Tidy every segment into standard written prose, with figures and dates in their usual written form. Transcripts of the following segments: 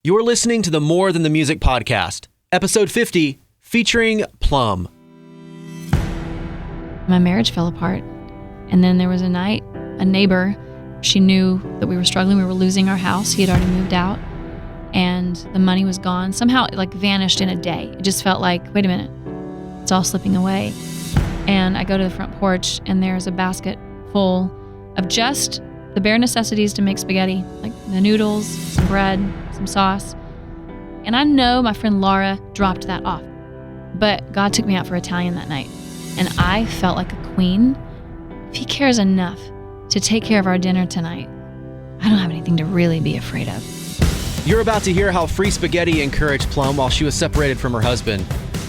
You're listening to the More Than the Music podcast, episode 50, featuring Plumb. My marriage fell apart. And then there was a night, a neighbor, she knew that we were struggling. We were losing our house. He had already moved out and the money was gone. Somehow it vanished in a day. It just felt like, wait a minute, it's all slipping away. And I go to the front porch and there's a basket full of just the bare necessities to make spaghetti, like the noodles, some bread, some sauce. And I know my friend Laura dropped that off. But God took me out for Italian that night. And I felt like a queen. If he cares enough to take care of our dinner tonight, I don't have anything to really be afraid of. You're about to hear how free spaghetti encouraged Plum while she was separated from her husband,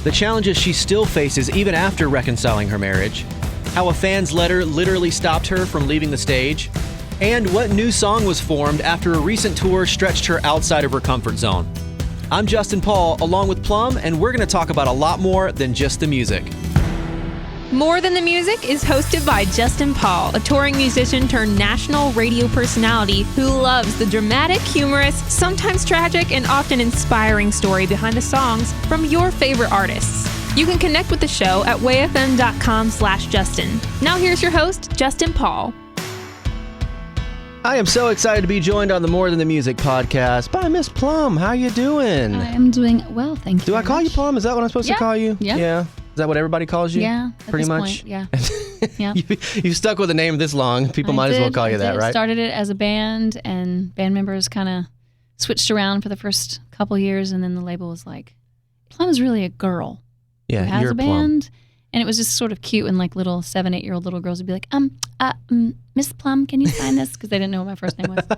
the challenges she still faces even after reconciling her marriage, how a fan's letter literally stopped her from leaving the stage, and what new song was formed after a recent tour stretched her outside of her comfort zone. I'm Justin Paul, along with Plum, and we're going to talk about a lot more than just the music. More Than the Music is hosted by Justin Paul, a touring musician turned national radio personality who loves the dramatic, humorous, sometimes tragic, and often inspiring story behind the songs from your favorite artists. You can connect with the show at wayfm.com/Justin. Now here's your host, Justin Paul. I am so excited to be joined on the More Than the Music podcast by Miss Plum. How you doing? I am doing well, thank you. Do I call you Plum? Is that what I'm supposed to call you? Yeah. Is that what everybody calls you? Yeah, pretty much. Point, yeah. Yeah. You've stuck with a name this long. People might as well call you that, right? I started it as a band, and band members kind of switched around for the first couple years, and then the label was like, Plum's really a girl who has you're a band. Plum. And it was just sort of cute when little 7, 8-year-old little girls would be like, Miss Plum, can you sign this? Because they didn't know what my first name was. So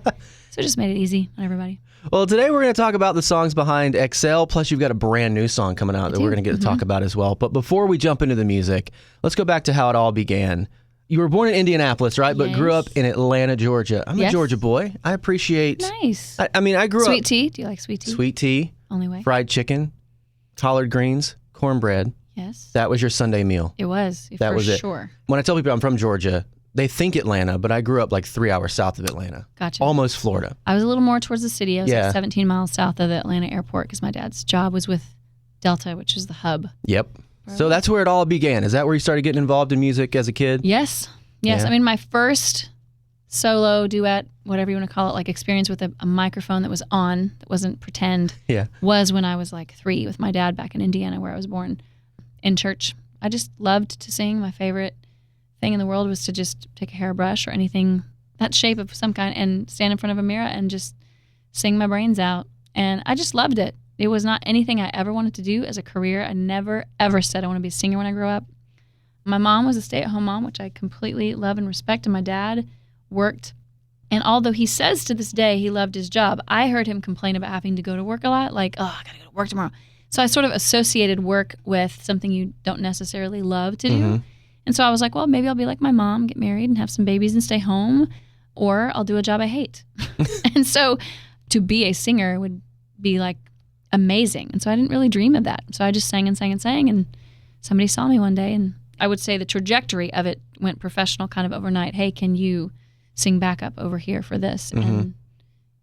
it just made it easy on everybody. Well, today we're going to talk about the songs behind Excel, plus you've got a brand new song coming out that we're going to get to talk about as well. But before we jump into the music, let's go back to how it all began. You were born in Indianapolis, right? But grew up in Atlanta, Georgia. I'm a Georgia boy. I appreciate... Nice. I grew up... Sweet tea? Do you like sweet tea? Sweet tea. Only way. Fried chicken, collard greens, cornbread. Yes. That was your Sunday meal. It was, that was it. Sure. When I tell people I'm from Georgia, they think Atlanta, but I grew up 3 hours south of Atlanta. Gotcha. Almost Florida. I was a little more towards the city. I was 17 miles south of the Atlanta airport because my dad's job was with Delta, which is the hub. Yep. So that's where it all began. Is that where you started getting involved in music as a kid? Yes. Yeah. I mean, my first solo, duet, whatever you want to call it, experience with a microphone that was on, that wasn't pretend, was when I was 3 with my dad back in Indiana where I was born, in church. I just loved to sing. My favorite thing in the world was to just take a hairbrush or anything that shape of some kind and stand in front of a mirror and just sing my brains out. And I just loved it. It was not anything I ever wanted to do as a career. I never, ever said I want to be a singer when I grow up. My mom was a stay-at-home mom, which I completely love and respect, and my dad worked. And although he says to this day he loved his job, I heard him complain about having to go to work a lot, I got to go to work tomorrow. So I sort of associated work with something you don't necessarily love to do. Mm-hmm. And so I was like, well, maybe I'll be like my mom, get married and have some babies and stay home, or I'll do a job I hate. And so to be a singer would be amazing. And so I didn't really dream of that. So I just sang and sang and sang, and somebody saw me one day, and I would say the trajectory of it went professional kind of overnight. Hey, can you sing backup over here for this? Mm-hmm. And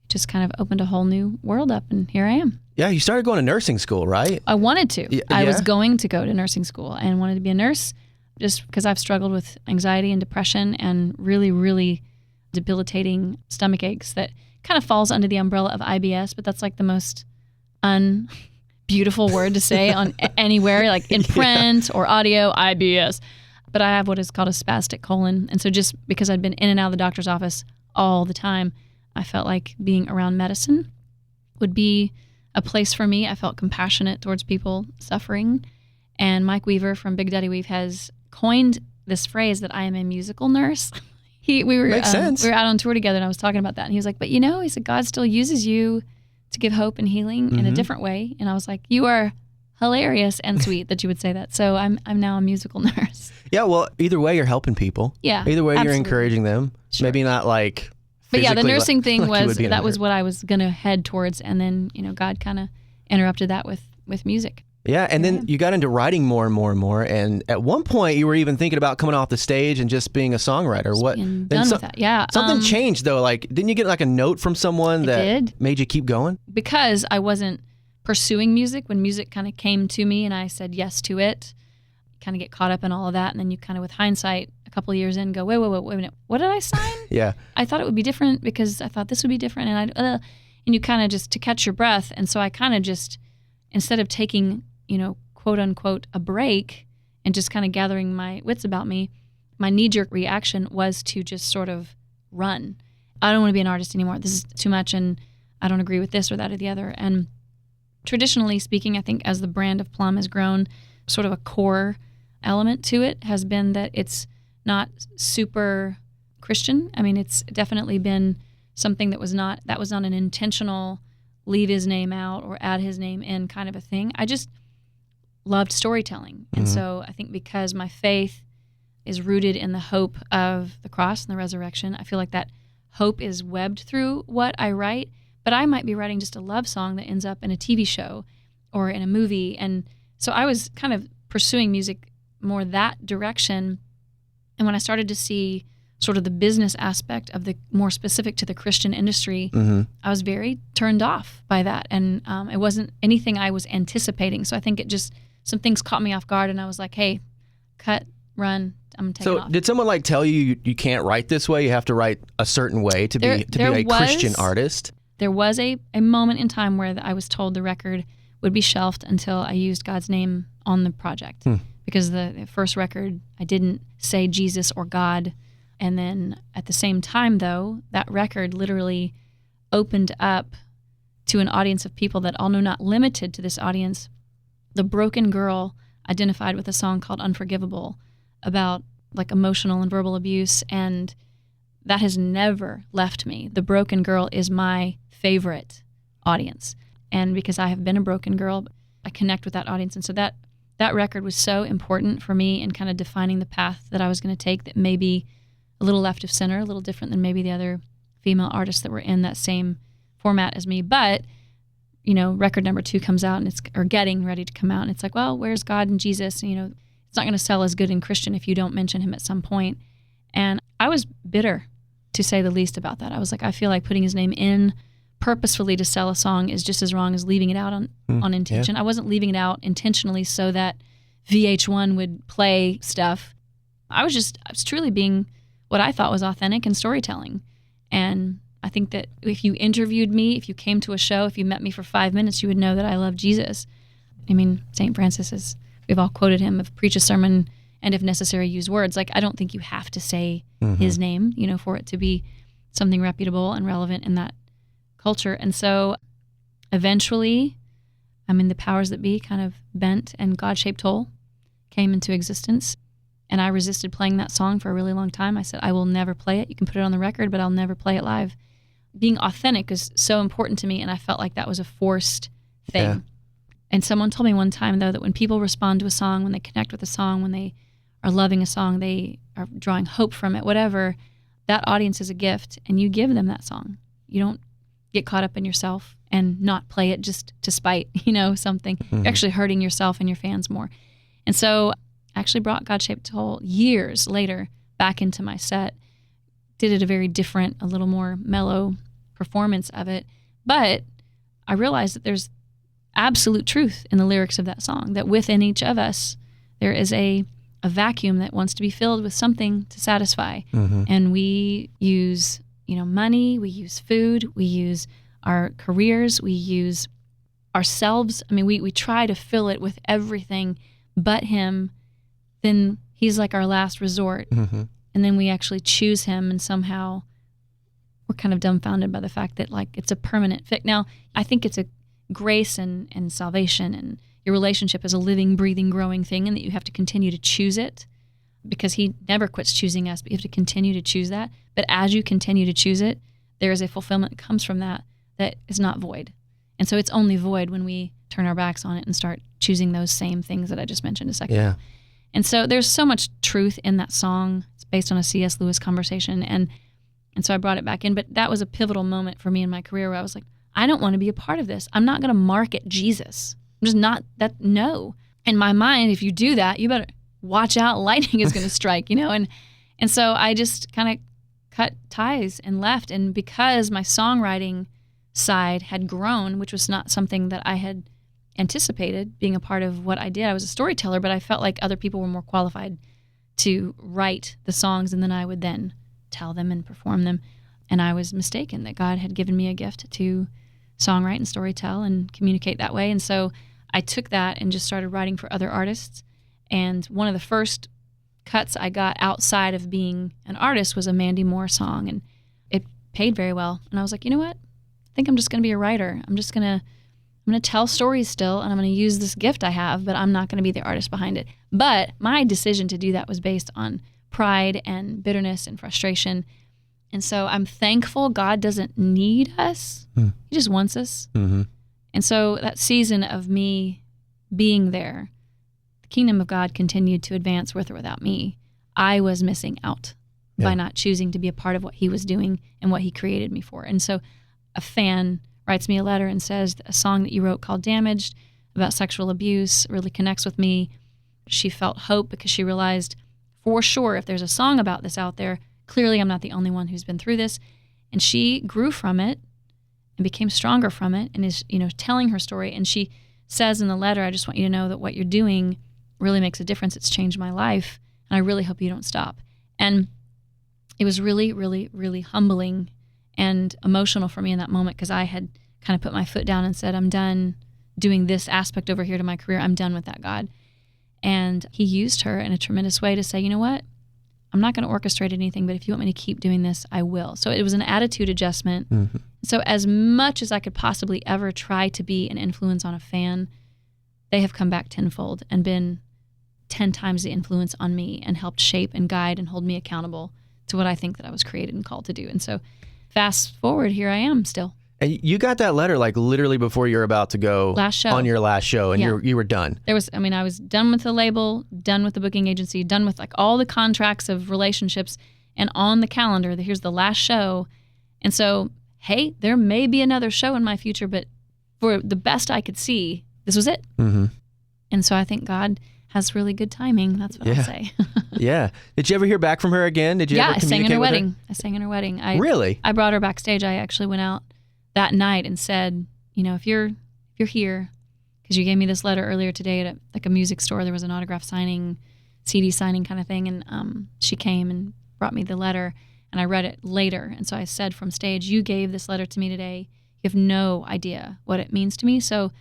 it just kind of opened a whole new world up, and here I am. Yeah, you started going to nursing school, right? I wanted to. I was going to go to nursing school and wanted to be a nurse just because I've struggled with anxiety and depression and really, really debilitating stomach aches that kind of falls under the umbrella of IBS, but that's the most unbeautiful word to say on anywhere, in print or audio, IBS. But I have what is called a spastic colon. And so just because I'd been in and out of the doctor's office all the time, I felt like being around medicine would be a place for me. I felt compassionate towards people suffering. And Mike Weaver from Big Daddy Weave has coined this phrase that I am a musical nurse. Makes sense. We were out on tour together and I was talking about that. And he was like, but he said, God still uses you to give hope and healing in a different way. And I was like, you are hilarious and sweet that you would say that. So I'm now a musical nurse. Yeah, well, either way you're helping people. Yeah. Either way absolutely. You're encouraging them. Sure. Maybe not But yeah, the nursing thing was what I was going to head towards, and then God kind of interrupted that with music. Yeah, and then you got into writing more and more and more, and at one point you were even thinking about coming off the stage and just being a songwriter. Just being done with that. Yeah. Something changed though. Like, didn't you get like a note from someone that made you keep going? Because I wasn't pursuing music. When music kind of came to me and I said yes to it, kind of get caught up in all of that, and then you kind of, with hindsight, a couple of years in, go, wait a minute, what did I sign? Yeah. I thought it would be different because I thought this would be different, and you kind of just, to catch your breath, and so I kind of just, instead of taking, quote unquote, a break and just kind of gathering my wits about me, my knee-jerk reaction was to just sort of run. I don't want to be an artist anymore. This is too much, and I don't agree with this or that or the other. And traditionally speaking, I think as the brand of Plumb has grown, sort of a core element to it has been that it's not super Christian. I mean, it's definitely been something that was not an intentional leave his name out or add his name in kind of a thing. I just loved storytelling. And so I think because my faith is rooted in the hope of the cross and the resurrection, I feel like that hope is webbed through what I write. But I might be writing just a love song that ends up in a TV show or in a movie. And so I was kind of pursuing music more that direction. And when I started to see sort of the business aspect of the more specific to the Christian industry, I was very turned off by that. And it wasn't anything I was anticipating. So I think some things caught me off guard, and I was like, hey, cut, run, I'm taking off. So did someone like tell you can't write this way? You have to write a certain way to be a Christian artist? There was a moment in time where I was told the record would be shelved until I used God's name on the project. Because the first record, I didn't say Jesus or God. And then at the same time, though, that record literally opened up to an audience of people that, although not limited to this audience, the broken girl identified with a song called Unforgivable about like emotional and verbal abuse. And that has never left me. The broken girl is my favorite audience. And because I have been a broken girl, I connect with that audience. And so that record was so important for me in kind of defining the path that I was going to take, that may be a little left of center, a little different than maybe the other female artists that were in that same format as me. But, record number 2 comes out, and or getting ready to come out. And it's like, well, where's God and Jesus? And, it's not going to sell as good in Christian if you don't mention him at some point. And I was bitter, to say the least, about that. I was like, I feel like putting his name in purposefully to sell a song is just as wrong as leaving it out on intention. I wasn't leaving it out intentionally so that VH1 would play stuff. I was truly being what I thought was authentic and storytelling. And I think that if you interviewed me, if you came to a show, if you met me for 5 minutes, you would know that I love Jesus. I mean, St. Francis we've all quoted him, of preach a sermon and if necessary use words. Like, I don't think you have to say his name, for it to be something reputable and relevant in that culture. And so eventually, the powers that be kind of bent, and God-shaped hole came into existence. And I resisted playing that song for a really long time. I said, I will never play it. You can put it on the record, but I'll never play it live. Being authentic is so important to me, and I felt like that was a forced thing. Yeah. And someone told me one time, though, that when people respond to a song, when they connect with a song, when they are loving a song, they are drawing hope from it, whatever, that audience is a gift, and you give them that song. You don't get caught up in yourself and not play it just to spite, something. You're actually hurting yourself and your fans more. And so I actually brought God-Shaped Hole years later back into my set, did it a very different, a little more mellow performance of it. But I realized that there's absolute truth in the lyrics of that song, that within each of us, there is a vacuum that wants to be filled with something to satisfy. And we use, money, we use food, we use our careers, we use ourselves. We try to fill it with everything but him. Then he's like our last resort. And then we actually choose him, and somehow we're kind of dumbfounded by the fact that it's a permanent fix. Now, I think it's a grace and salvation, and your relationship is a living, breathing, growing thing, and that you have to continue to choose it, because he never quits choosing us, but you have to continue to choose that. But as you continue to choose it, there is a fulfillment that comes from that is not void. And so it's only void when we turn our backs on it and start choosing those same things that I just mentioned a second ago. And so there's so much truth in that song. It's based on a C.S. Lewis conversation. And so I brought it back in. But that was a pivotal moment for me in my career where I was like, I don't want to be a part of this. I'm not going to market Jesus. I'm just not that. No. In my mind, if you do that, you better watch out. Lightning is going to strike, And so I just kind of cut ties and left. And because my songwriting side had grown, which was not something that I had anticipated being a part of what I did. I was a storyteller, but I felt like other people were more qualified to write the songs, and then I would then tell them and perform them. And I was mistaken that God had given me a gift to songwrite and storytell and communicate that way. And so I took that and just started writing for other artists. And one of the first cuts I got outside of being an artist was a Mandy Moore song, and it paid very well. And I was like, you know what? I think I'm just going to be a writer. I'm going to tell stories still, and I'm going to use this gift I have, but I'm not going to be the artist behind it. But my decision to do that was based on pride and bitterness and frustration. And so I'm thankful God doesn't need us. He just wants us. Mm-hmm. And so that season of me being there, the kingdom of God continued to advance with or without me. I was missing out by not choosing to be a part of what he was doing and what he created me for. And so a fan writes me a letter and says, a song that you wrote called Damaged about sexual abuse really connects with me. She felt hope because she realized for sure if there's a song about this out there, clearly I'm not the only one who's been through this. And she grew from it and became stronger from it and is, telling her story. And she says in the letter, I just want you to know that what you're doing really makes a difference. It's changed my life. And I really hope you don't stop. And it was really, really, really humbling and emotional for me in that moment because I had kind of put my foot down and said, I'm done doing this aspect over here to my career. I'm done with that, God. And he used her in a tremendous way to say, you know what? I'm not going to orchestrate anything, but if you want me to keep doing this, I will. So it was an attitude adjustment. Mm-hmm. So as much as I could possibly ever try to be an influence on a fan, they have come back tenfold and been 10 times the influence on me and helped shape and guide and hold me accountable to what I think that I was created and called to do. And so fast forward, here I am still. And you got that letter like literally before you're about to go on your last show, and you were done. I was done with the label, done with the booking agency, done with like all the contracts of relationships, and on the calendar, here's the last show. And so, hey, there may be another show in my future, but for the best I could see, this was it. Mm-hmm. And so I think God has really good timing. That's what I'll say. Yeah. Did you ever hear back from her again? Did you ever communicate with her? I sang in her wedding. Really? I brought her backstage. I actually went out that night and said, if you're here, because you gave me this letter earlier today at a music store, there was an autograph signing, CD signing kind of thing, and she came and brought me the letter, and I read it later. And so I said from stage, you gave this letter to me today. You have no idea what it means to me. So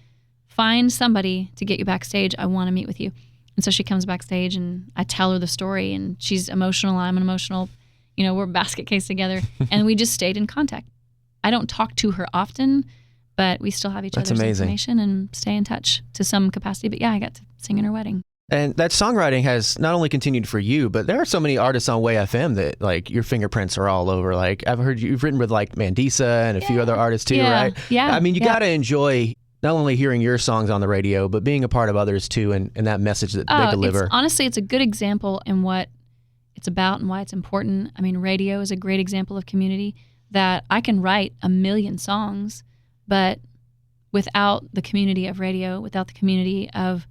find somebody to get you backstage. I want to meet with you. And so she comes backstage, and I tell her the story, and she's emotional. I'm emotional. We're a basket case together, and we just stayed in contact. I don't talk to her often, but we still have each other's information and stay in touch to some capacity. But yeah, I got to sing in her wedding. And that songwriting has not only continued for you, but there are so many artists on Way FM that like your fingerprints are all over. Like I've heard you've written with like Mandisa and a few other artists too, right? Yeah. I mean, you got to enjoy not only hearing your songs on the radio, but being a part of others too, and that message that they deliver. Honestly, it's a good example in what it's about and why it's important. I mean, radio is a great example of community. That I can write 1 million songs, but without the community of radio, without the community of,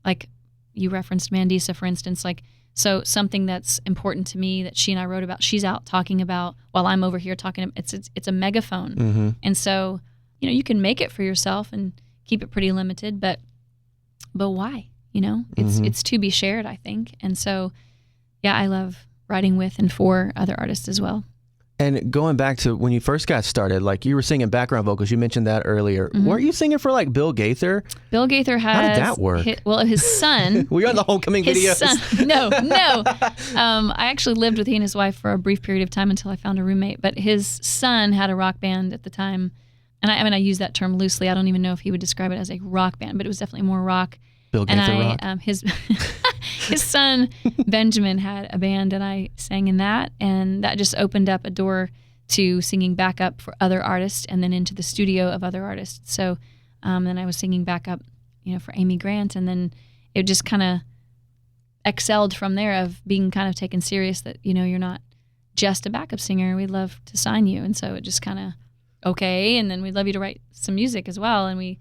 like you referenced Mandisa, for instance, so something that's important to me that she and I wrote about, she's out talking about while I'm over here talking. It's a megaphone. Mm-hmm. And so, you can make it for yourself and keep it pretty limited, but why? It's to be shared, I think. And so, yeah, I love writing with and for other artists as well. And going back to when you first got started, like you were singing background vocals, you mentioned that earlier. Mm-hmm. Weren't you singing for like Bill Gaither? Bill Gaither has... How did that work? His son... Were you on the Homecoming videos? No. I actually lived with he and his wife for a brief period of time until I found a roommate. But his son had a rock band at the time. And I use that term loosely. I don't even know if he would describe it as a rock band, but it was definitely more rock. Bill Gaither rock? His son, Benjamin, had a band, and I sang in that, and that just opened up a door to singing backup for other artists and then into the studio of other artists. So then I was singing backup, for Amy Grant, and then it just kind of excelled from there of being kind of taken serious that, you're not just a backup singer. We'd love to sign you. And so it just kind of, okay, and then we'd love you to write some music as well. And we,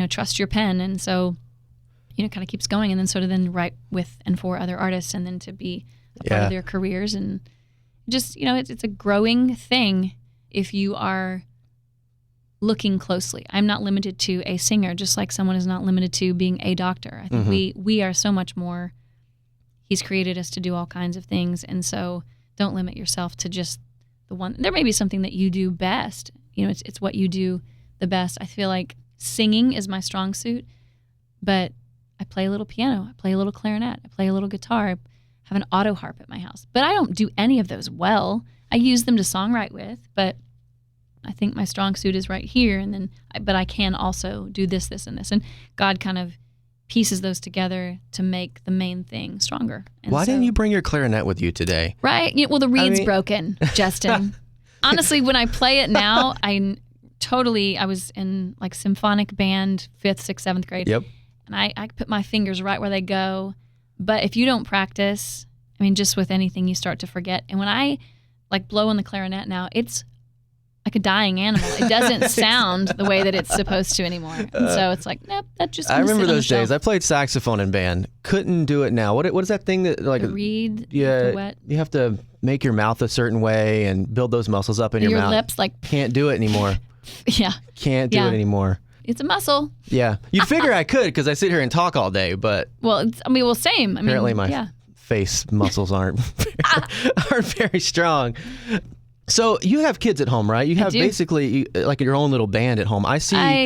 trust your pen. And so, kind of keeps going. And then sort of then write with and for other artists, and then to be a part of their careers. And just, it's a growing thing if you are looking closely. I'm not limited to a singer, just like someone is not limited to being a doctor. I think we are so much more. He's created us to do all kinds of things. And so don't limit yourself to just the one. There may be something that you do best. It's what you do the best. I feel like singing is my strong suit, but I play a little piano. I play a little clarinet. I play a little guitar. I have an auto harp at my house. But I don't do any of those well. I use them to songwrite with, but I think my strong suit is right here, but I can also do this, this, and this. And God kind of pieces those together to make the main thing stronger. And why didn't you bring your clarinet with you today? Right. Well, the reed's broken, Justin. Honestly, when I play it now, I was in like symphonic band, 5th, 6th, 7th grade. Yep. And I put my fingers right where they go. But if you don't practice, just with anything, you start to forget. And when I like blow on the clarinet now, it's like a dying animal. It doesn't sound the way that it's supposed to anymore. And so it's like, nope, that just I remember those days. I played saxophone in band. Couldn't do it now. What is that thing that like the reed? Yeah, Duet. You have to make your mouth a certain way and build those muscles up in your mouth. Your lips like can't do it anymore. Yeah. Can't do it anymore. It's a muscle. Yeah. You'd figure I could because I sit here and talk all day, but same. Apparently my face muscles aren't very strong. So you have kids at home, right? You have basically like your own little band at home. I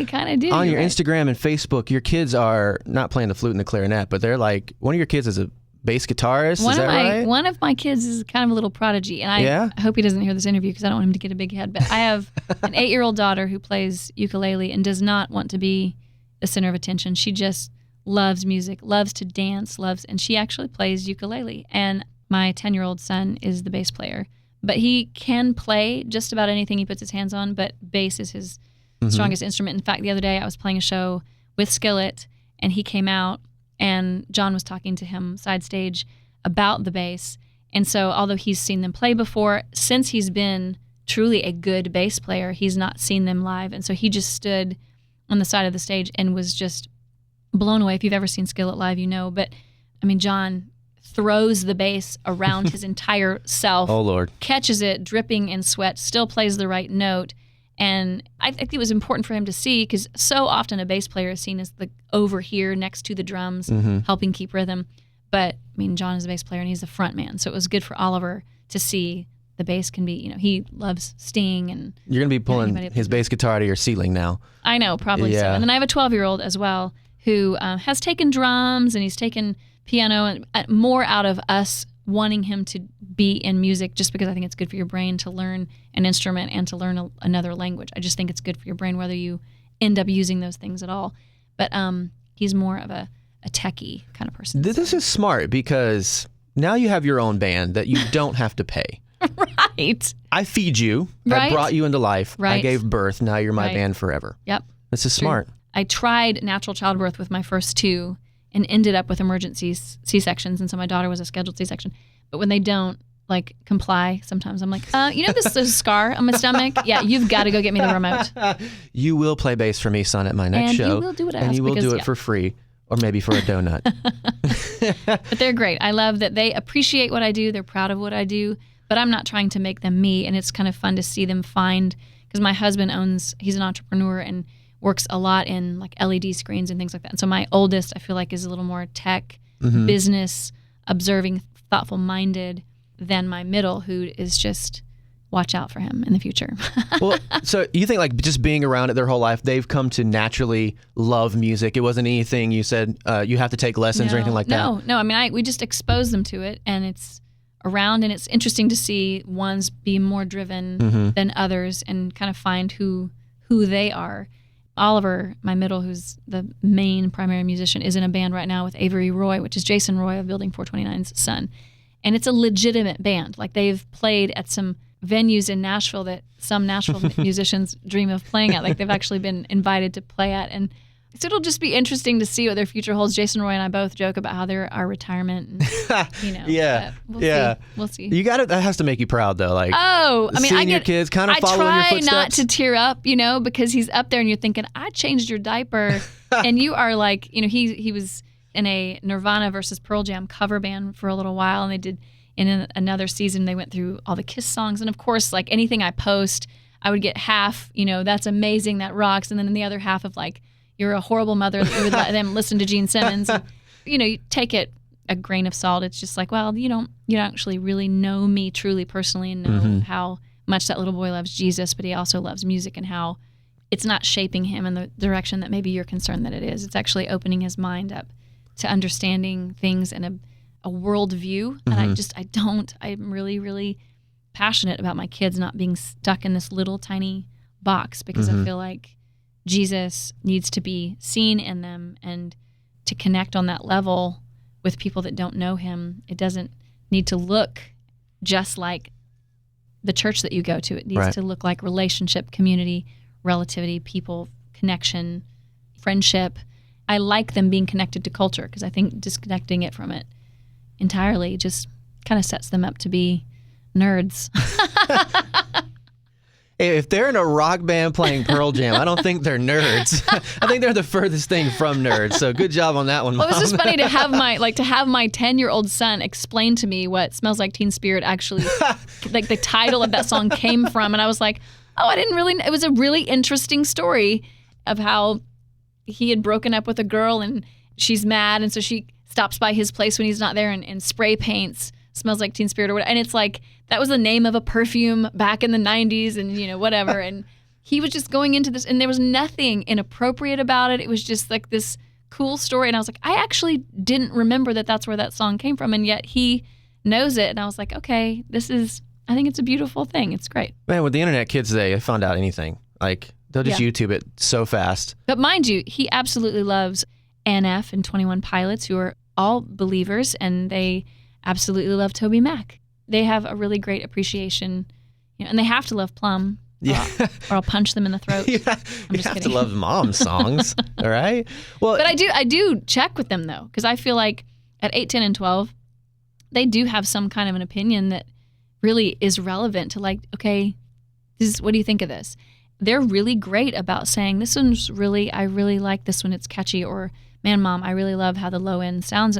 kind of do. On your Instagram and Facebook, your kids are not playing the flute and the clarinet, but they're like, one of your kids is a bass guitarist. Is that right? One of my kids is kind of a little prodigy, and I hope he doesn't hear this interview because I don't want him to get a big head. But I have an 8-year-old daughter who plays ukulele and does not want to be the center of attention. She just loves music, loves to dance, and she actually plays ukulele. And my 10-year-old son is the bass player. But he can play just about anything he puts his hands on, but bass is his strongest instrument. In fact, the other day I was playing a show with Skillet, and he came out, and John was talking to him side stage about the bass. And so although he's seen them play before, since he's been truly a good bass player, he's not seen them live. And so he just stood on the side of the stage and was just blown away. If you've ever seen Skillet live, you know. But, John throws the bass around his entire self. Oh, Lord. Catches it, dripping in sweat, still plays the right note. And I think it was important for him to see, because so often a bass player is seen as the over here next to the drums, helping keep rhythm. But, John is a bass player, and he's the front man. So it was good for Oliver to see the bass can be, he loves Sting. And you're going to be pulling his bass guitar out of your ceiling now. I know, probably so. And then I have a 12-year-old as well who has taken drums, and he's taken piano, and more out of us wanting him to be in music, just because I think it's good for your brain to learn an instrument and to learn another language. I just think it's good for your brain whether you end up using those things at all. But he's more of a techie kind of person. This is smart, because now you have your own band that you don't have to pay. Right. I feed you. Right. I brought you into life. Right. I gave birth. Now you're my band forever. Yep. This is smart. I tried natural childbirth with my first two and ended up with emergency C-sections. And so my daughter was a scheduled C-section. But when they don't comply, sometimes I'm like, this is a scar on my stomach? Yeah, you've got to go get me the remote. You will play bass for me, son, at my next show. And you will do what I ask. And you will do it for free, or maybe for a donut. But they're great. I love that they appreciate what I do. They're proud of what I do. But I'm not trying to make them me. And it's kind of fun to see them find, because my husband he's an entrepreneur and works a lot in like LED screens and things like that. And so my oldest, I feel like, is a little more tech, business, observing, thoughtful-minded than my middle, who is just watch out for him in the future. Well, so you think like just being around it their whole life, they've come to naturally love music. It wasn't anything you said you have to take lessons or anything like that? No. We just expose them to it, and it's around, and it's interesting to see ones be more driven than others and kind of find who they are. Oliver, my middle, who's the main primary musician, is in a band right now with Avery Roy, which is Jason Roy of Building 429's son. And it's a legitimate band. Like, they've played at some venues in Nashville that some Nashville musicians dream of playing at. Like, they've actually been invited to play at. And So it'll just be interesting to see what their future holds. Jason Roy and I both joke about how they're our retirement. And, Yeah. We'll see. That has to make you proud though. Like, seeing your kids kind of following your footsteps. I try not to tear up, because he's up there and you're thinking, I changed your diaper. And you are like, he was in a Nirvana versus Pearl Jam cover band for a little while. And they did, in another season, they went through all the Kiss songs. And of course, like anything I post, I would get half, that's amazing, that rocks. And then the other half of like, you're a horrible mother that you would let them listen to Gene Simmons. And, you take it a grain of salt. It's just like, well, you don't actually really know me truly personally and know how much that little boy loves Jesus, but he also loves music and how it's not shaping him in the direction that maybe you're concerned that it is. It's actually opening his mind up to understanding things in a world view. And I'm really, really passionate about my kids not being stuck in this little tiny box because I feel like Jesus needs to be seen in them, and to connect on that level with people that don't know him. It doesn't need to look just like the church that you go to. It needs to look like relationship, community, relativity, people, connection, friendship. I like them being connected to culture because I think disconnecting it from it entirely just kind of sets them up to be nerds. If they're in a rock band playing Pearl Jam, I don't think they're nerds. I think they're the furthest thing from nerds. So good job on that one, Mom. Well, it was just funny to have my 10-year-old son explain to me what Smells Like Teen Spirit actually, like the title of that song came from. And I was like, I didn't really know. It was a really interesting story of how he had broken up with a girl and she's mad. And so she stops by his place when he's not there and spray paints Smells Like Teen Spirit or whatever. And it's like, that was the name of a perfume back in the 90s and, whatever. And he was just going into this and there was nothing inappropriate about it. It was just like this cool story. And I was like, I actually didn't remember that that's where that song came from. And yet he knows it. And I was like, okay, I think it's a beautiful thing. It's great. Man, with the internet, kids today, they found out anything. Like, they'll just YouTube it so fast. But mind you, he absolutely loves NF and 21 Pilots, who are all believers, and they absolutely love Toby Mac. They have a really great appreciation, and they have to love Plumb, or I'll punch them in the throat. You have to love Mom's songs, all right? Well, but I do check with them though, because I feel like at 8, 10, and 12, they do have some kind of an opinion that really is relevant to like, okay, what do you think of this? They're really great about saying, I really like this one, it's catchy, or man, Mom, I really love how the low end sounds,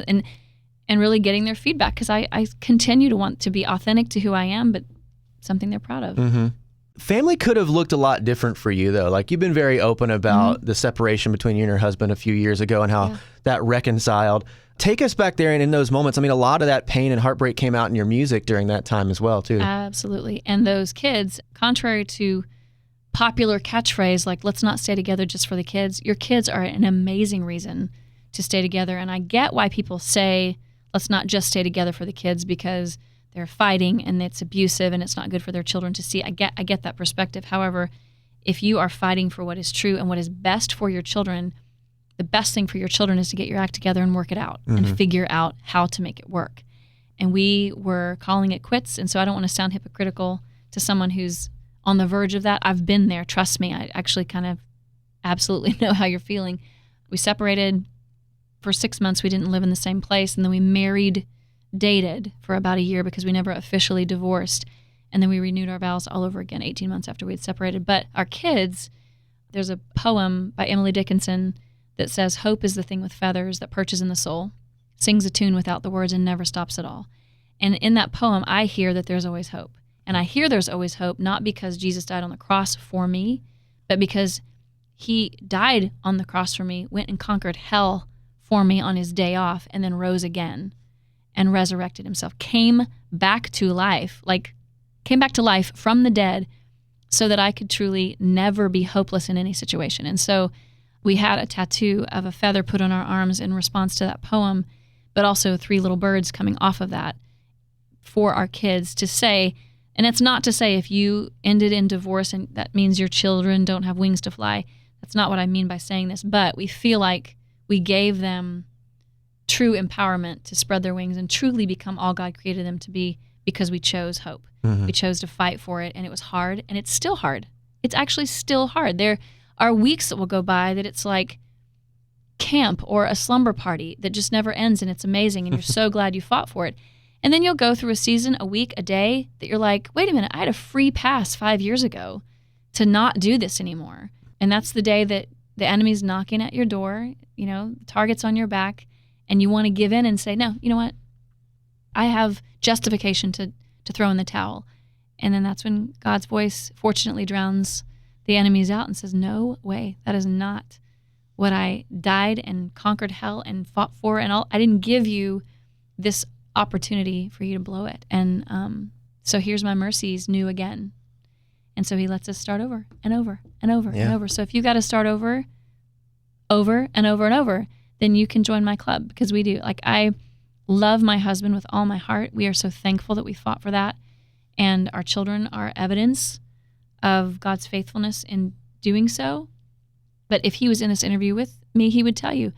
and really getting their feedback, because I continue to want to be authentic to who I am, but something they're proud of. Mm-hmm. Family could have looked a lot different for you, though. Like, you've been very open about the separation between you and your husband a few years ago and how that reconciled. Take us back there and in those moments. I mean, a lot of that pain and heartbreak came out in your music during that time as well, too. Absolutely. And those kids, contrary to popular catchphrase, like, let's not stay together just for the kids, your kids are an amazing reason to stay together. And I get why people say, let's not just stay together for the kids because they're fighting and it's abusive and it's not good for their children to see. I get that perspective. However, if you are fighting for what is true and what is best for your children, the best thing for your children is to get your act together and work it out and figure out how to make it work. And we were calling it quits. And so I don't want to sound hypocritical to someone who's on the verge of that. I've been there. Trust me. I actually kind of absolutely know how you're feeling. We separated. For 6 months, we didn't live in the same place. And then we dated for about a year because we never officially divorced. And then we renewed our vows all over again 18 months after we had separated. But our kids, there's a poem by Emily Dickinson that says, hope is the thing with feathers that perches in the soul, sings a tune without the words and never stops at all. And in that poem, I hear that there's always hope. And I hear there's always hope, not because Jesus died on the cross for me, but because he died on the cross for me, went and conquered hell for me on his day off, and then rose again and resurrected himself, came back to life from the dead so that I could truly never be hopeless in any situation. And so we had a tattoo of a feather put on our arms in response to that poem, but also 3 little birds coming off of that for our kids to say, and it's not to say if you ended in divorce and that means your children don't have wings to fly. That's not what I mean by saying this, but we feel like we gave them true empowerment to spread their wings and truly become all God created them to be because we chose hope. We chose to fight for it, and it was hard, and it's still hard. It's actually still hard. There are weeks that will go by that it's like camp or a slumber party that just never ends and it's amazing and you're so glad you fought for it. And then you'll go through a season, a week, a day that you're like, wait a minute, I had a free pass 5 years ago to not do this anymore. And that's the day that the enemy's knocking at your door, target's on your back, and you want to give in and say, no, you know what? I have justification to throw in the towel. And then that's when God's voice fortunately drowns the enemies out and says, no way, that is not what I died and conquered hell and fought for. And I didn't give you this opportunity for you to blow it. And so here's my mercies new again. And so he lets us start over and over and over and over. So if you got to start over and over and over, then you can join my club, because we do. Like, I love my husband with all my heart. We are so thankful that we fought for that. And our children are evidence of God's faithfulness in doing so. But if he was in this interview with me, he would tell you,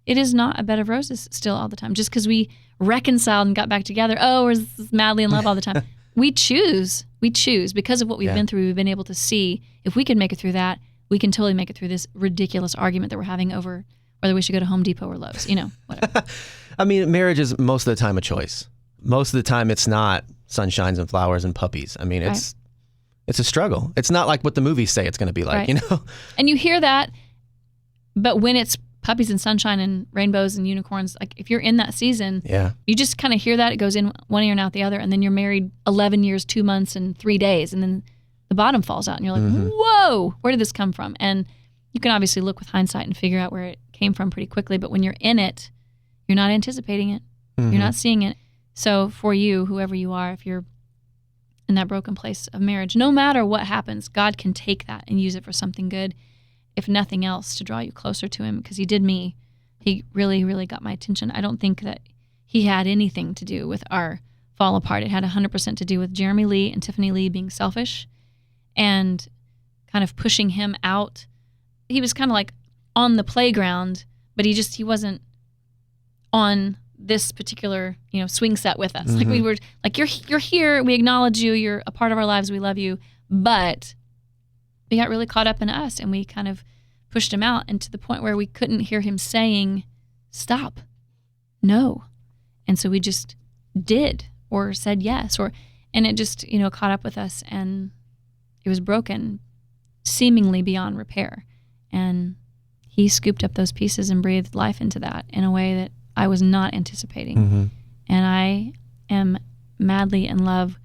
it is not a bed of roses still all the time. Just because we reconciled and got back together, we're madly in love all the time. We choose because of what we've been through. We've been able to see if we can make it through that, we can totally make it through this ridiculous argument that we're having over whether we should go to Home Depot or Lowe's, whatever. I mean, marriage is most of the time a choice. Most of the time it's not sunshines and flowers and puppies. I mean, it's a struggle. It's not like what the movies say it's going to be like, And you hear that, but when it's puppies and sunshine and rainbows and unicorns, like if you're in that season, you just kind of hear that. It goes in one ear and out the other, and then you're married 11 years, 2 months, and 3 days, and then the bottom falls out, and you're like, whoa, where did this come from? And you can obviously look with hindsight and figure out where it came from pretty quickly, but when you're in it, you're not anticipating it. You're not seeing it. So for you, whoever you are, if you're in that broken place of marriage, no matter what happens, God can take that and use it for something good, if nothing else, to draw you closer to him, because he did me. He really, really got my attention. I don't think that he had anything to do with our fall apart. It had 100% to do with Jeremy Lee and Tiffany Lee being selfish and kind of pushing him out. He was kind of like on the playground, but he wasn't on this particular, swing set with us. Like, we were like, you're here. We acknowledge you. You're a part of our lives. We love you. But we got really caught up in us, and we kind of pushed him out, and to the point where we couldn't hear him saying, stop, no. And so we just did, or said yes, and it just, caught up with us, and it was broken, seemingly beyond repair. And he scooped up those pieces and breathed life into that in a way that I was not anticipating. And I am madly in love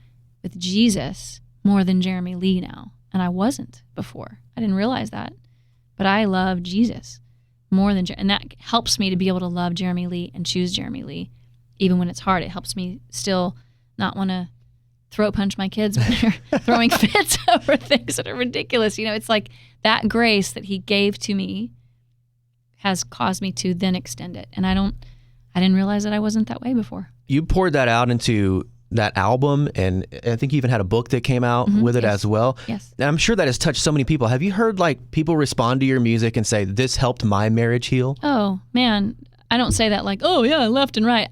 with Jesus more than Jeremy Lee now. And I wasn't before. I didn't realize that. But I love Jesus more than and that helps me to be able to love Jeremy Lee and choose Jeremy Lee, even when it's hard. It helps me still not want to throat punch my kids when they're throwing fits over things that are ridiculous. It's like that grace that he gave to me has caused me to then extend it. And I didn't realize that I wasn't that way before. You poured that out into that album, and I think you even had a book that came out with it as well. Yes. And I'm sure that has touched so many people. Have you heard people respond to your music and say, this helped my marriage heal? Oh, man. I don't say that like, oh, yeah, left and right.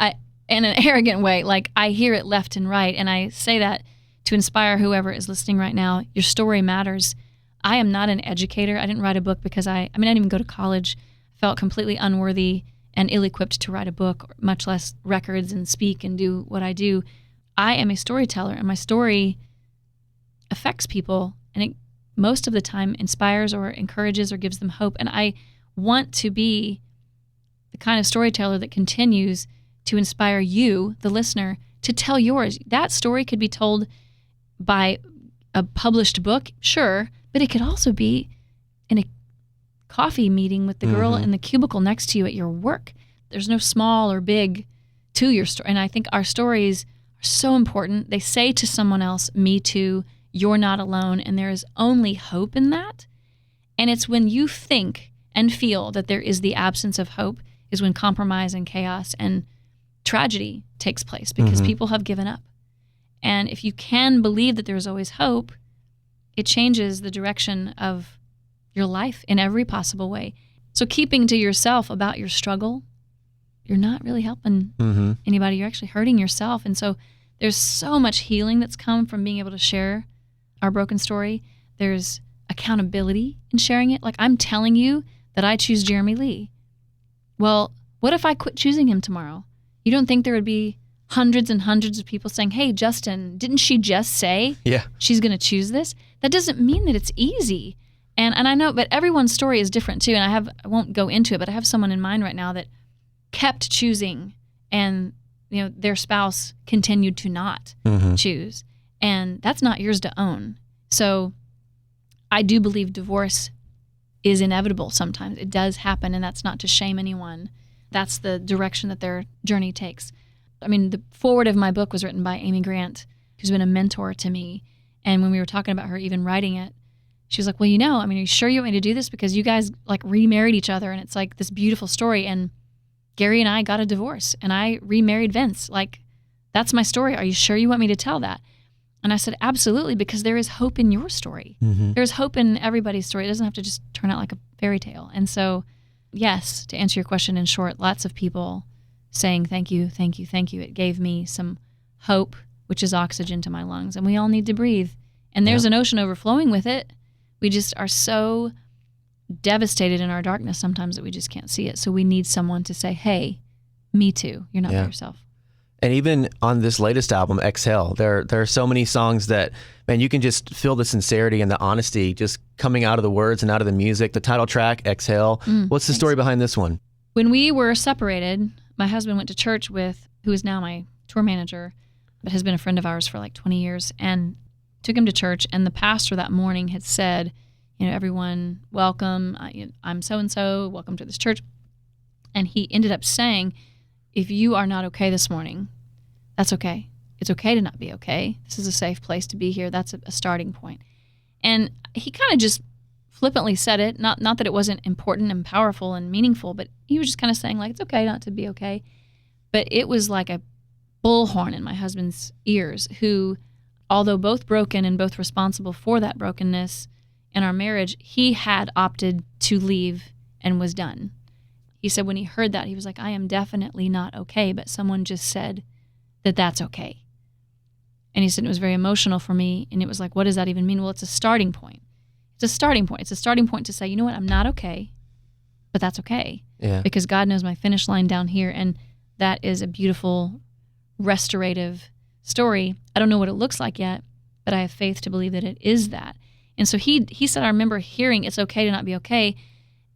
In an arrogant way. Like, I hear it left and right, and I say that to inspire whoever is listening right now. Your story matters. I am not an educator. I didn't write a book because I didn't even go to college. I felt completely unworthy and ill-equipped to write a book, much less records and speak and do what I do. I am a storyteller, and my story affects people, and it most of the time inspires or encourages or gives them hope. And I want to be the kind of storyteller that continues to inspire you, the listener, to tell yours. That story could be told by a published book, sure, but it could also be in a coffee meeting with the girl in the cubicle next to you at your work. There's no small or big to your story. And I think our stories are so important. They say to someone else, me too, you're not alone, and there is only hope in that. And it's when you think and feel that there is the absence of hope is when compromise and chaos and tragedy takes place, because people have given up. And if you can believe that there's always hope, it changes the direction of your life in every possible way. So keeping to yourself about your struggle, you're not really helping anybody. You're actually hurting yourself. And so there's so much healing that's come from being able to share our broken story. There's accountability in sharing it. Like, I'm telling you that I choose Jeremy Lee. well, what if I quit choosing him tomorrow? You don't think there would be hundreds and hundreds of people saying, hey, Justin, didn't she just say she's going to choose this? That doesn't mean that it's easy. And I know, but everyone's story is different too. And I won't go into it, but I have someone in mind right now that kept choosing, and their spouse continued to not choose. And that's not yours to own. So I do believe divorce is inevitable sometimes. It does happen, and that's not to shame anyone. That's the direction that their journey takes. I mean, the foreword of my book was written by Amy Grant, who's been a mentor to me. And when we were talking about her even writing it, she was like, well, are you sure you want me to do this? Because you guys like remarried each other, and it's like this beautiful story. And Gary and I got a divorce, and I remarried Vince. Like, that's my story. Are you sure you want me to tell that? And I said, absolutely, because there is hope in your story. There's hope in everybody's story. It doesn't have to just turn out like a fairy tale. And so, yes, to answer your question in short, lots of people saying thank you, thank you, thank you. It gave me some hope, which is oxygen to my lungs. And we all need to breathe. And there's an ocean overflowing with it. We just are so devastated in our darkness sometimes that we just can't see it. So we need someone to say, hey, me too. You're not by yourself. And even on this latest album, Exhale, there are so many songs that, man, you can just feel the sincerity and the honesty just coming out of the words and out of the music. The title track, Exhale. What's the story behind this one? When we were separated, my husband went to church with, who is now my tour manager, but has been a friend of ours for like 20 years, and took him to church. And the pastor that morning had said, everyone, welcome. I'm so-and-so. Welcome to this church. And he ended up saying, if you are not okay this morning, that's okay. It's okay to not be okay. This is a safe place to be here. That's a starting point. And he kind of just flippantly said it, not that it wasn't important and powerful and meaningful, but he was just kind of saying like, it's okay not to be okay. But it was like a bullhorn in my husband's ears, who, although both broken and both responsible for that brokenness in our marriage, he had opted to leave and was done. He said when he heard that, he was like, I am definitely not okay, but someone just said that that's okay. And he said it was very emotional for me, and it was like, what does that even mean? Well, it's a starting point. It's a starting point. It's a starting point to say, you know what, I'm not okay, but that's okay. Yeah. Because God knows my finish line down here, and that is a beautiful, restorative story. I don't know what it looks like yet, but I have faith to believe that it is that. And so he said, I remember hearing it's okay to not be okay,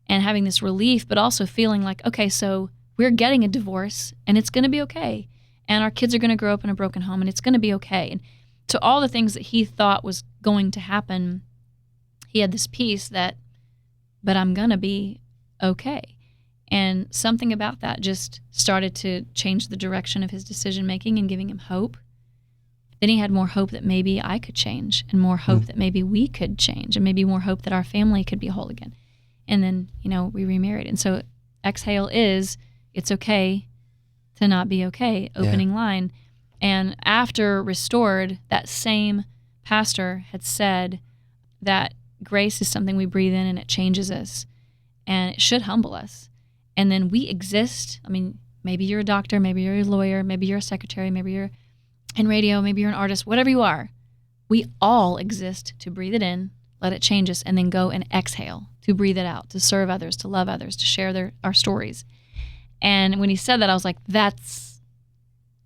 and having this relief, but also feeling like, okay, so we're getting a divorce, and it's going to be okay. And our kids are going to grow up in a broken home, and it's going to be okay. And so all the things that he thought was going to happen, he had this peace that, but I'm going to be okay. And something about that just started to change the direction of his decision-making and giving him hope. Then he had more hope that maybe I could change, and more hope that maybe we could change, and maybe more hope that our family could be whole again. And then, we remarried. And so Exhale is, it's okay to not be okay, opening line. And after Restored, that same pastor had said that grace is something we breathe in, and it changes us, and it should humble us. And then we exist. I mean, maybe you're a doctor, maybe you're a lawyer, maybe you're a secretary, maybe you're in radio, maybe you're an artist, whatever you are. We all exist to breathe it in, let it change us, and then go and exhale, to breathe it out, to serve others, to love others, to share our stories. And when he said that, I was like, that's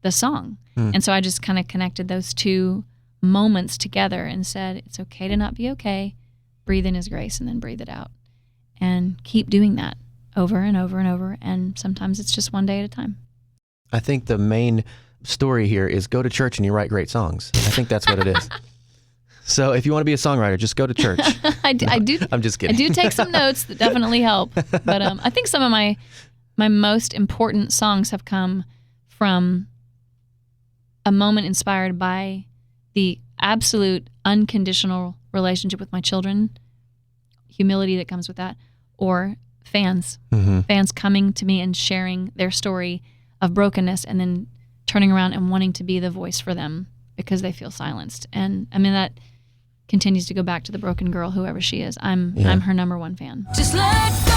the song. And so I just kind of connected those two moments together and said, it's okay to not be okay. Breathe in his grace and then breathe it out. And keep doing that over and over and over. And sometimes it's just one day at a time. I think the main story here is go to church and you write great songs. I think that's what it is. So if you want to be a songwriter, just go to church. I do. I'm just kidding. I do take some notes that definitely help. But I think some of my most important songs have come from a moment inspired by the absolute unconditional relationship with my children, humility that comes with that, or fans. Fans coming to me and sharing their story of brokenness and then turning around and wanting to be the voice for them because they feel silenced. And I mean, that continues to go back to the broken girl, whoever she is. I'm her number one fan. Just let go.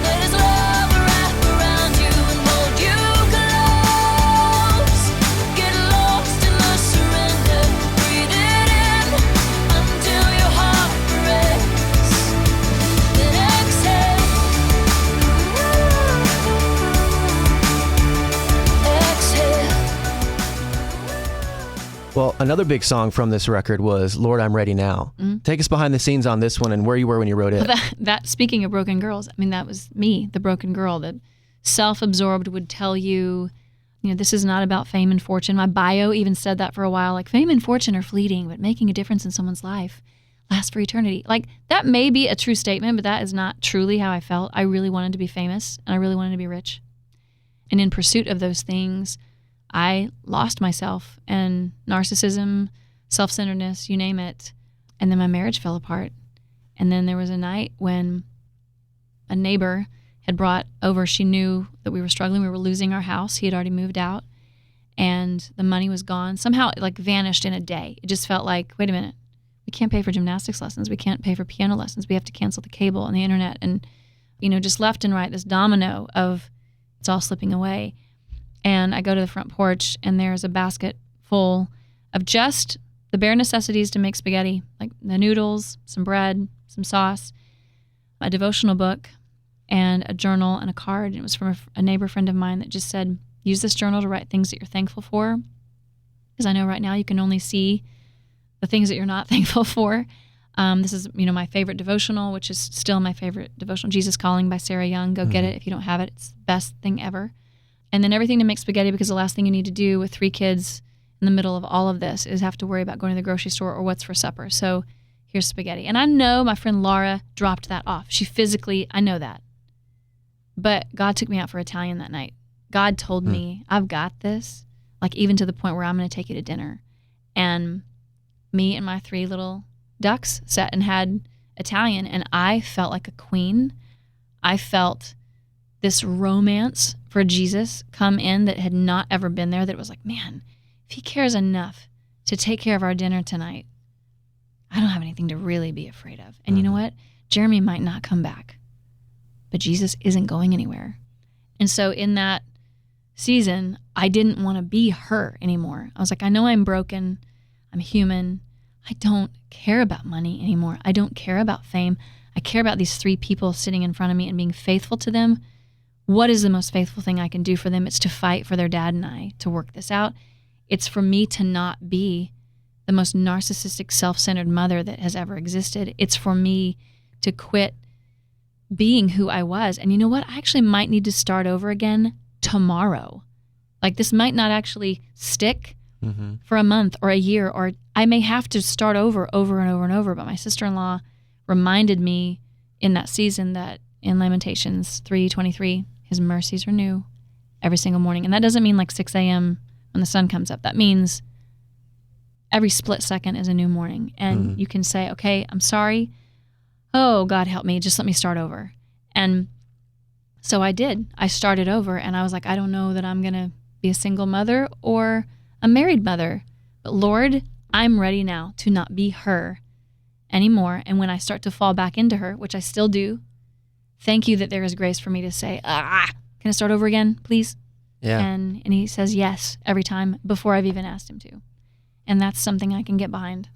Let his love wrap around you and hold you close. Get lost in the surrender. Breathe it in until your heart breaks. Then exhale. Well, another big song from this record was Lord, I'm Ready Now. Take us behind the scenes on this one and where you were when you wrote it. Well, that speaking of broken girls, I mean, that was me, the broken girl that self-absorbed would tell you, this is not about fame and fortune. My bio even said that for a while, like fame and fortune are fleeting, but making a difference in someone's life lasts for eternity. Like that may be a true statement, but that is not truly how I felt. I really wanted to be famous and I really wanted to be rich. And in pursuit of those things, I lost myself and narcissism, self-centeredness, you name it. And then my marriage fell apart. And then there was a night when a neighbor had brought over, she knew that we were struggling. We were losing our house. He had already moved out and the money was gone. Somehow it like vanished in a day. It just felt like, wait a minute, we can't pay for gymnastics lessons. We can't pay for piano lessons. We have to cancel the cable and the internet. And, just left and right, this domino of it's all slipping away. And I go to the front porch and there's a basket full of just the bare necessities to make spaghetti, like the noodles, some bread, some sauce, a devotional book, and a journal and a card. And it was from a neighbor friend of mine that just said, use this journal to write things that you're thankful for. Because I know right now you can only see the things that you're not thankful for. This is, my favorite devotional, which is still my favorite devotional, Jesus Calling by Sarah Young. Go get it if you don't have it. It's the best thing ever. And then everything to make spaghetti, because the last thing you need to do with 3 kids in the middle of all of this is have to worry about going to the grocery store or what's for supper. So here's spaghetti. And I know my friend Laura dropped that off. She physically, I know that. But God took me out for Italian that night. God told me, I've got this, like even to the point where I'm going to take you to dinner. And me and my 3 little ducks sat and had Italian, and I felt like a queen. I felt this romance for Jesus come in that had not ever been there, that was like, man, if he cares enough to take care of our dinner tonight, I don't have anything to really be afraid of. And you know what? Jeremy might not come back, but Jesus isn't going anywhere. And so in that season, I didn't want to be her anymore. I was like, I know I'm broken. I'm human. I don't care about money anymore. I don't care about fame. I care about these 3 people sitting in front of me and being faithful to them. What is the most faithful thing I can do for them? It's to fight for their dad and I to work this out. It's for me to not be the most narcissistic, self-centered mother that has ever existed. It's for me to quit being who I was. And you know what? I actually might need to start over again tomorrow. Like this might not actually stick for a month or a year, or I may have to start over and over and over. But my sister-in-law reminded me in that season that in Lamentations 3:23, his mercies are new every single morning. And that doesn't mean like 6 a.m. when the sun comes up. That means every split second is a new morning. And you can say, okay, I'm sorry. Oh, God help me. Just let me start over. And so I did. I started over and I was like, I don't know that I'm going to be a single mother or a married mother. But Lord, I'm ready now to not be her anymore. And when I start to fall back into her, which I still do, thank you that there is grace for me to say, can I start over again, please? Yeah. And he says yes every time before I've even asked him to. And that's something I can get behind.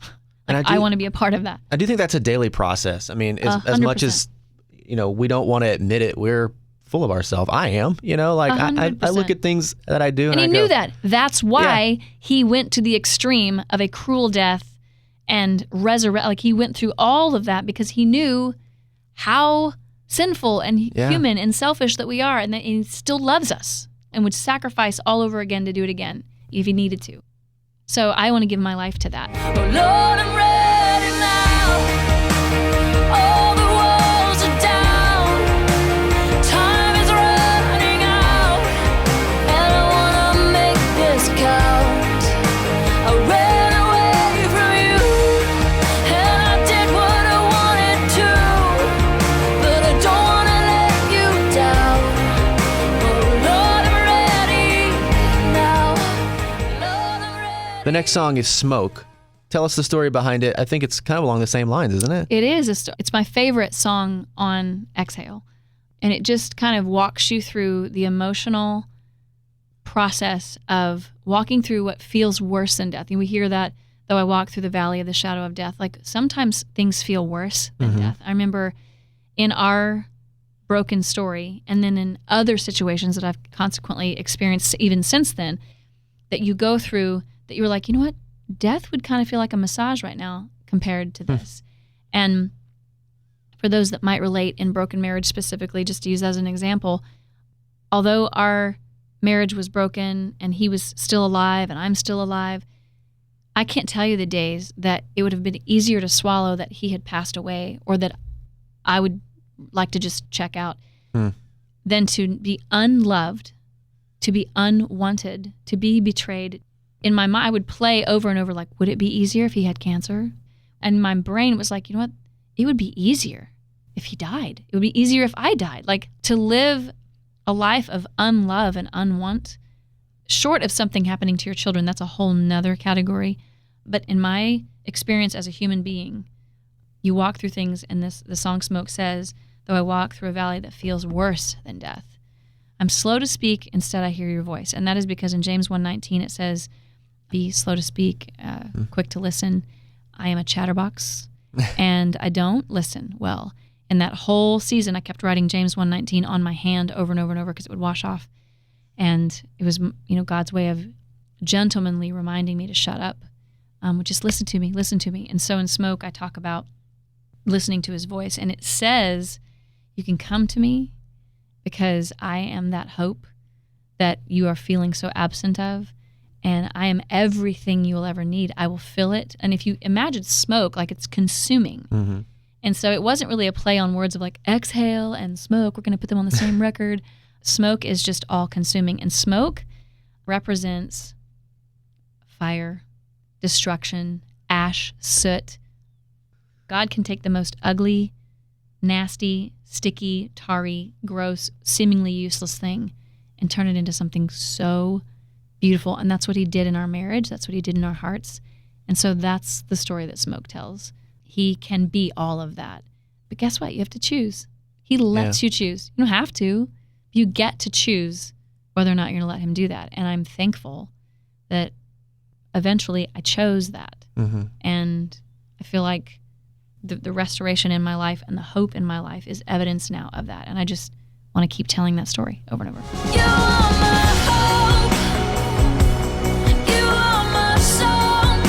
And I want to be a part of that. I do think that's a daily process. I mean, as much as, we don't want to admit it, we're full of ourselves. I am, I look at things that I do and he I knew go, that. That's why he went to the extreme of a cruel death and resurrect. Like he went through all of that because he knew how sinful and human and selfish that we are, and that he still loves us and would sacrifice all over again to do it again if he needed to. So I want to give my life to that. Oh Lord, I'm ready now. All the walls are down. Time is running out, and I wanna make this count. I ran away from you, and I did what I wanted to, but I don't wanna let you down. Oh Lord, I'm ready now. Lord, I'm ready. The next song is Smoke. Tell us the story behind it. I think it's kind of along the same lines, isn't it? It is. It's my favorite song on Exhale. And it just kind of walks you through the emotional process of walking through what feels worse than death. And we hear that, though I walk through the valley of the shadow of death. Like sometimes things feel worse than death. I remember in our broken story, and then in other situations that I've consequently experienced even since then, that you go through, that you're like, you know what? death would kind of feel like a massage right now compared to this. And for those that might relate in broken marriage specifically, just to use as an example, although our marriage was broken and he was still alive and I'm still alive, I can't tell you the days that it would have been easier to swallow that he had passed away, or that I would like to just check out, than to be unloved, to be unwanted, to be betrayed. In my mind, I would play over and over, like, would it be easier if he had cancer? And my brain was like, you know what? It would be easier if he died. It would be easier if I died. Like, to live a life of unlove and unwant, short of something happening to your children, that's a whole nother category. But in my experience as a human being, you walk through things, and the song Smoke says, though I walk through a valley that feels worse than death, I'm slow to speak, instead I hear your voice. And that is because in James 1:19 it says, be slow to speak, quick to listen. I am a chatterbox, and I don't listen well. And that whole season, I kept writing James 1:19 on my hand over and over and over because it would wash off. And it was, God's way of gentlemanly reminding me to shut up. Just listen to me, listen to me. And so in Smoke, I talk about listening to his voice. And it says, you can come to me because I am that hope that you are feeling so absent of. And I am everything you will ever need. I will fill it. And if you imagine smoke, like it's consuming. Mm-hmm. And so it wasn't really a play on words of like exhale and smoke. We're going to put them on the same record. Smoke is just all consuming. And smoke represents fire, destruction, ash, soot. God can take the most ugly, nasty, sticky, tarry, gross, seemingly useless thing and turn it into something so beautiful. And that's what he did in our marriage. That's what he did in our hearts. And so that's the story that Smoke tells. He can be all of that. But guess what? You have to choose. He lets you choose. You don't have to. You get to choose whether or not you're going to let him do that. And I'm thankful that eventually I chose that. Mm-hmm. And I feel like the restoration in my life and the hope in my life is evidence now of that. And I just want to keep telling that story over and over. You are my hope. You are my song.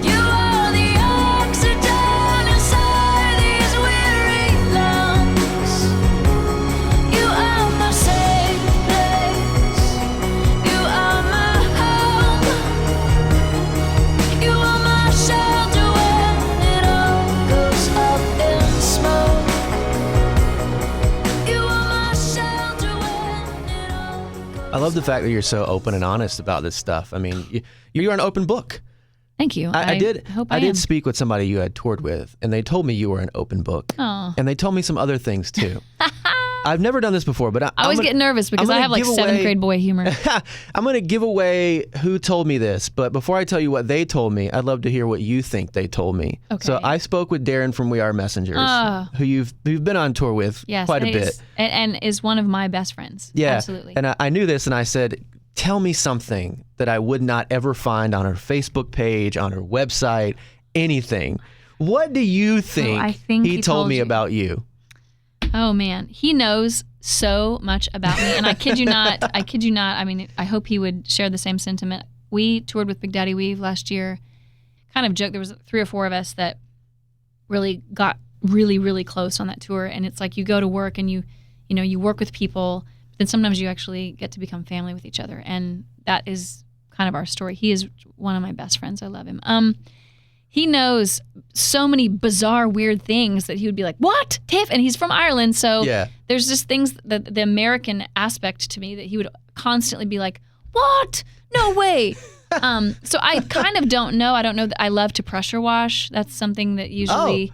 You are the oxygen inside these weary lungs. You are my safe place. You are my home. You are my shelter when it all goes up in smoke. You are my shelter when it all goes. I love the fact that you're so open and honest about this stuff. I mean, you're an open book. Thank you. I hope I am. did speak with somebody you had toured with, and they told me you were an open book. Oh. And they told me some other things too. I've never done this before, but I always get nervous because I have like seventh grade boy humor. I'm going to give away who told me this, but before I tell you what they told me, I'd love to hear what you think they told me. Okay. So I spoke with Darren from We Are Messengers, who you've been on tour with quite a bit. And is one of my best friends. Yeah, absolutely. And I knew this, and I said, tell me something that I would not ever find on her Facebook page, on her website, anything. What do you think, I think he told me you. about you? Oh man, he knows so much about me, and I kid you not. I mean, I hope he would share the same sentiment. We toured with Big Daddy Weave last year. Kind of joke. There was 3 or 4 of us that really got really, really close on that tour, and it's like you go to work and you work with people, but then sometimes you actually get to become family with each other, and that is kind of our story. He is one of my best friends. I love him. He knows so many bizarre, weird things that he would be like, what, Tiff? And he's from Ireland, so there's just things, that the American aspect to me that he would constantly be like, what? No way. So I kind of don't know. I don't know that I love to pressure wash. That's something that usually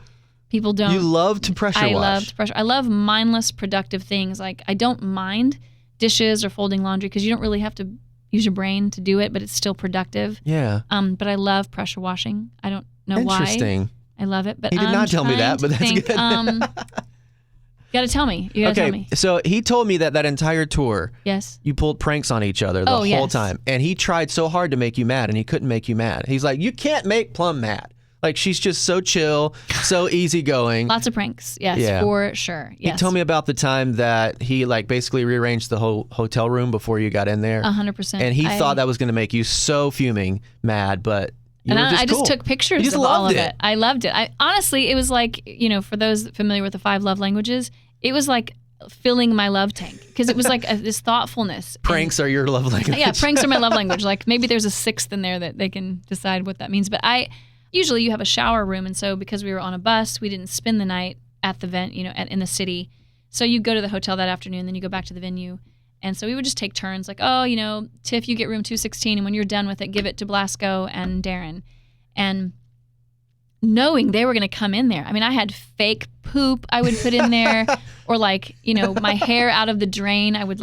people don't. You love to pressure wash. I love to pressure. I love mindless, productive things. Like I don't mind dishes or folding laundry because you don't really have to use your brain to do it, but it's still productive. Yeah. But I love pressure washing. I don't know why. Interesting. I love it, but he did not tell me that, but that's good. You got to tell me. You got to tell me. So he told me that entire tour, yes, you pulled pranks on each other the whole time, and he tried so hard to make you mad, and he couldn't make you mad. He's like, you can't make Plumb mad. Like, she's just so chill, so easygoing. Lots of pranks. Yes, for sure. Yes. He told me about the time that he like basically rearranged the whole hotel room before you got in there. 100%. And he thought that was going to make you so fuming mad, but I just took pictures of all of it. I loved it. Honestly, it was like, for those familiar with the 5 love languages, it was like filling my love tank because it was like this thoughtfulness. Pranks are your love language. Yeah, pranks are my love language. Like maybe there's a 6th in there that they can decide what that means. But usually you have a shower room, and so because we were on a bus, we didn't spend the night at the in the city. So you go to the hotel that afternoon, then you go back to the venue. And so we would just take turns, like, Tiff, you get room 216, and when you're done with it, give it to Blasco and Darren. And knowing they were going to come in there. I mean, I had fake poop I would put in there, or like, my hair out of the drain. I would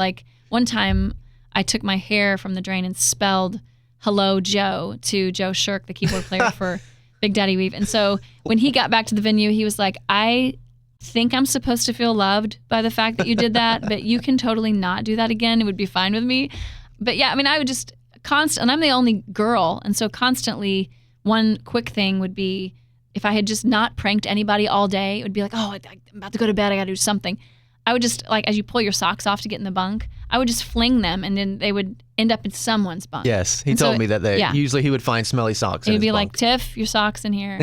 one time I took my hair from the drain and spelled "Hello, Joe" to Joe Shirk, the keyboard player for Big Daddy Weave. And so when he got back to the venue, he was like, I think I'm supposed to feel loved by the fact that you did that, but you can totally not do that again. It would be fine with me. But yeah, I mean, I would just and I'm the only girl. And so constantly one quick thing would be if I had just not pranked anybody all day, it would be like, I'm about to go to bed. I got to do something. I would just as you pull your socks off to get in the bunk, I would just fling them and then they would end up in someone's bunk. Yes. He told me that usually he would find smelly socks in his bunk. He'd be bunk. like, Tiff, your sock's in here.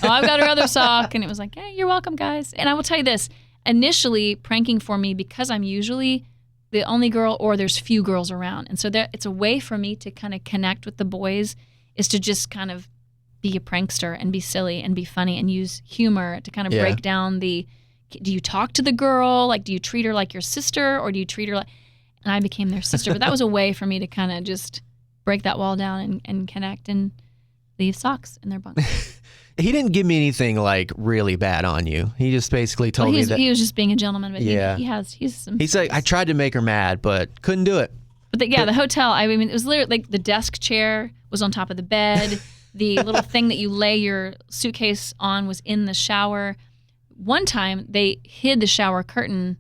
I've got her other sock. And it was like, hey, you're welcome, guys. And I will tell you this, initially pranking for me, because I'm usually the only girl or there's few girls around. And so it's a way for me to kind of connect with the boys is to just kind of be a prankster and be silly and be funny and use humor to kind of break down do you talk to the girl? Like, do you treat her like your sister, or do you treat her like, and I became their sister. But that was a way for me to kind of just break that wall down and connect and leave socks in their bunk. He didn't give me anything like really bad on you. He just basically told me that he was just being a gentleman. But he said, I tried to make her mad, but couldn't do it. But the hotel, I mean, it was literally like the desk chair was on top of the bed. The little thing that you lay your suitcase on was in the shower. One time they hid the shower curtain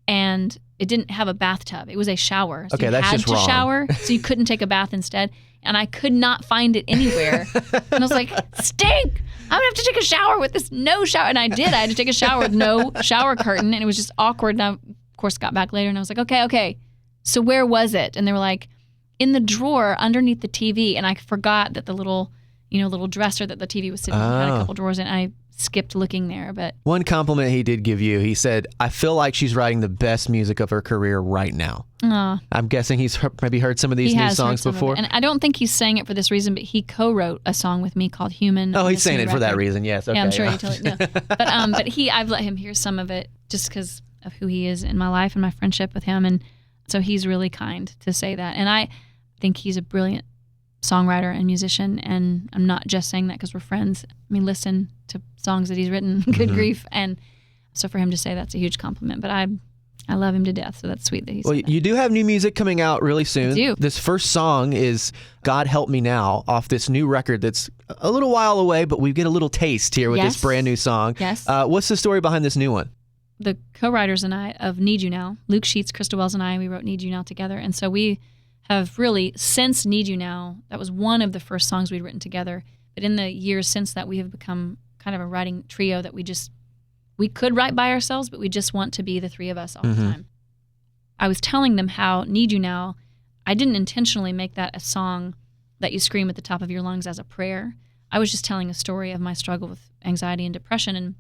and it didn't have a bathtub. It was a shower. So okay, you that's had just to wrong. shower, so you couldn't take a bath instead. And I could not find it anywhere. And I was like, stink! I'm gonna have to take a shower with this no shower. And I did. I had to take a shower with no shower curtain, and it was just awkward. And I, of course, got back later and I was like, okay. So where was it? And they were like, in the drawer underneath the TV. And I forgot that the little dresser that the TV was sitting in had a couple drawers in. I skipped looking there, but one compliment he did give you, he said, I feel like she's writing the best music of her career right now. I'm guessing he's maybe heard some of these new songs before. And I don't think he's saying it for this reason, but he co-wrote a song with me called Human. Oh, he's saying it for that reason. Yes. Okay. Yeah, I'm sure he totally no. But I've let him hear some of it just because of who he is in my life and my friendship with him. And so he's really kind to say that. And I think he's a brilliant songwriter and musician, and I'm not just saying that because we're friends. I mean, listen to songs that he's written, good grief. And so for him to say that's a huge compliment, but I love him to death, so that's sweet that he's you do have new music coming out really soon. I do. This first song is God Help Me Now off this new record that's a little while away, but we get a little taste here with this brand new song. Yes. What's the story behind this new one? The co-writers and I of Need You Now, Luke Sheets, Crystal Wells, and I, we wrote Need You Now together. And so we have really, since Need You Now, that was one of the first songs we'd written together. But in the years since that, we have become kind of a writing trio that we could write by ourselves, but we just want to be the three of us all the time. I was telling them how Need You Now, I didn't intentionally make that a song that you scream at the top of your lungs as a prayer. I was just telling a story of my struggle with anxiety and depression and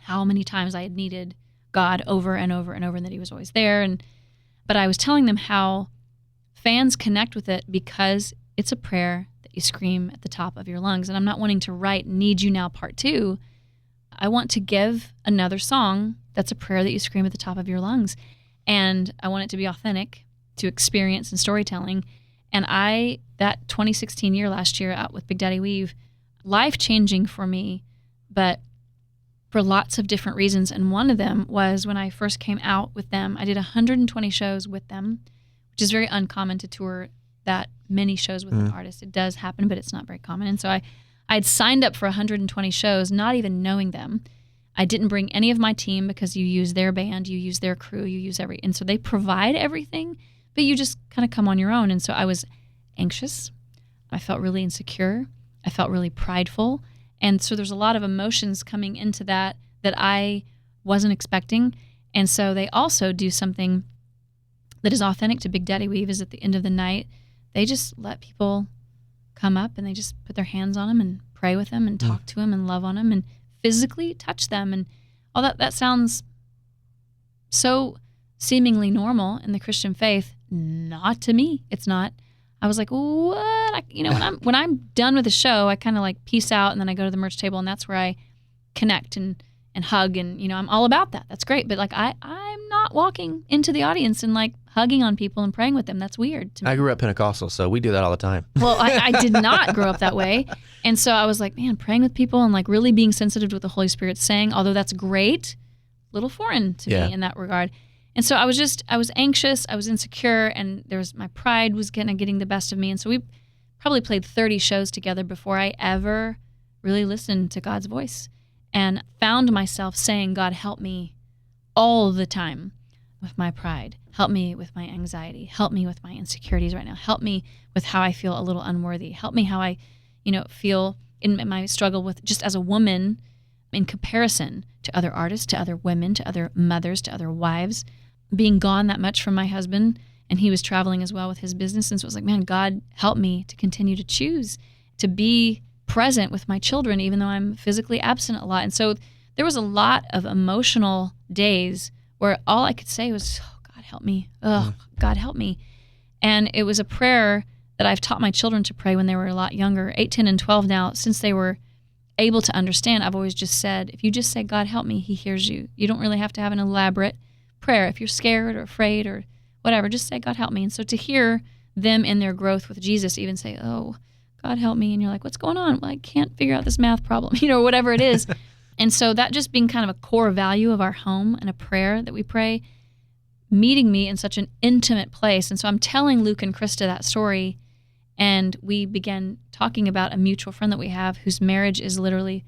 how many times I had needed God over and over and over, and that he was always there. But I was telling them how fans connect with it because it's a prayer that you scream at the top of your lungs. And I'm not wanting to write Need You Now Part 2. I want to give another song that's a prayer that you scream at the top of your lungs. And I want it to be authentic to experience and storytelling. And that 2016 year last year out with Big Daddy Weave, life-changing for me, but for lots of different reasons. And one of them was when I first came out with them, I did 120 shows with them, which is very uncommon to tour that many shows with an artist. It does happen, but it's not very common. And so I had signed up for 120 shows, not even knowing them. I didn't bring any of my team because you use their band, you use their crew, you use and so they provide everything, but you just kind of come on your own. And so I was anxious. I felt really insecure. I felt really prideful. And so there's a lot of emotions coming into that I wasn't expecting. And so they also do something that is authentic to Big Daddy Weave is at the end of the night, they just let people come up and they just put their hands on them and pray with them and talk to them and love on them and physically touch them. And all that sounds so seemingly normal in the Christian faith. Not to me. It's not. I was like, what? When I'm done with the show, I kind of like peace out and then I go to the merch table and that's where I connect and hug and, I'm all about that. That's great. But like I'm not walking into the audience and like hugging on people and praying with them. That's weird to me. I grew up Pentecostal, so we do that all the time. Well, I did not grow up that way. And so I was like, man, praying with people and like really being sensitive to what the Holy Spirit's saying, although that's great, little foreign to me in that regard. And so I was anxious, I was insecure, and my pride was getting the best of me. And so we probably played 30 shows together before I ever really listened to God's voice and found myself saying, God, help me all the time with my pride. Help me with my anxiety. Help me with my insecurities right now. Help me with how I feel a little unworthy. Help me how I, feel in my struggle with just as a woman in comparison to other artists, to other women, to other mothers, to other wives, being gone that much from my husband, and he was traveling as well with his business. And so it was like, man, God, help me to continue to choose to be present with my children, even though I'm physically absent a lot. And so there was a lot of emotional days where all I could say was, oh, God, help me. Oh, God, help me. And it was a prayer that I've taught my children to pray when they were a lot younger, 8, 10, and 12 now. Since they were able to understand, I've always just said, if you just say, God, help me, he hears you. You don't really have to have an elaborate prayer. If you're scared or afraid or whatever, just say, God, help me. And so to hear them in their growth with Jesus even say, oh, God, help me. And you're like, what's going on? Well, I can't figure out this math problem, whatever it is. And so that just being kind of a core value of our home and a prayer that we pray, meeting me in such an intimate place. And so I'm telling Luke and Krista that story, and we began talking about a mutual friend that we have whose marriage is literally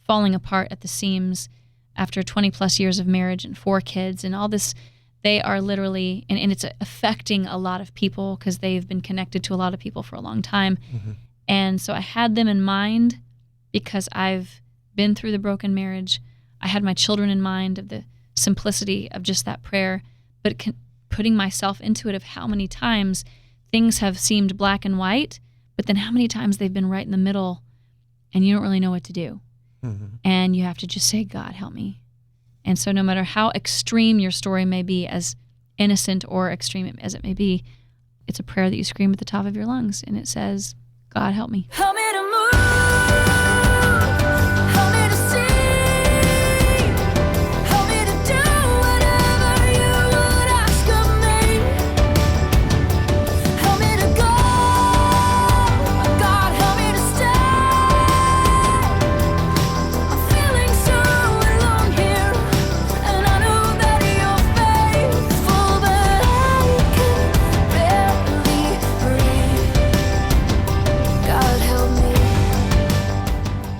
falling apart at the seams after 20 plus years of marriage and 4 kids and all this. They are literally, and it's affecting a lot of people because they've been connected to a lot of people for a long time. Mm-hmm. And so I had them in mind because I've been through the broken marriage. I had my children in mind of the simplicity of just that prayer, but putting myself into it of how many times things have seemed black and white, but then how many times they've been right in the middle and you don't really know what to do. Mm-hmm. And you have to just say, God, help me. And so no matter how extreme your story may be, as innocent or extreme as it may be, it's a prayer that you scream at the top of your lungs, and it says, God, help me. Help me to move. Help me to see. Help me to do whatever you would ask of me. Help me to go. God, help me to stay. I'm feeling so alone here, and I know that you're faithful, but I can barely breathe. God, help me.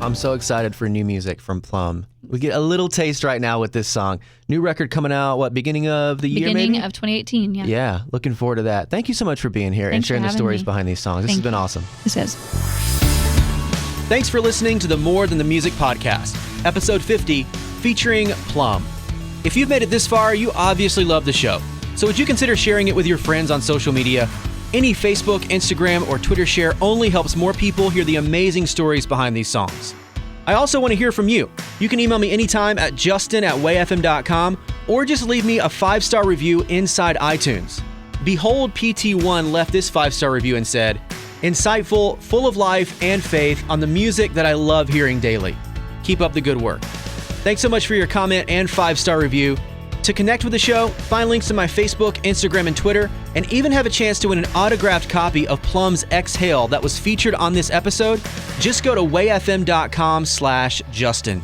I'm so excited for new music from Plumb. We get a little taste right now with this song. New record coming out, beginning of the year, maybe? Beginning of 2018, yeah. Yeah, looking forward to that. Thank you so much for being here and sharing the stories behind these songs. This has been awesome. This is. Thanks for listening to the More Than the Music podcast, episode 50, featuring Plumb. If you've made it this far, you obviously love the show. So would you consider sharing it with your friends on social media? Any Facebook, Instagram, or Twitter share only helps more people hear the amazing stories behind these songs. I also want to hear from you. You can email me anytime at justin@wayfm.com or just leave me a 5-star review inside iTunes. Behold PT1 left this 5-star review and said, insightful, full of life and faith on the music that I love hearing daily. Keep up the good work. Thanks so much for your comment and 5-star review. To connect with the show, find links to my Facebook, Instagram, and Twitter, and even have a chance to win an autographed copy of Plumb's Exhale that was featured on this episode, just go to wayfm.com/Justin.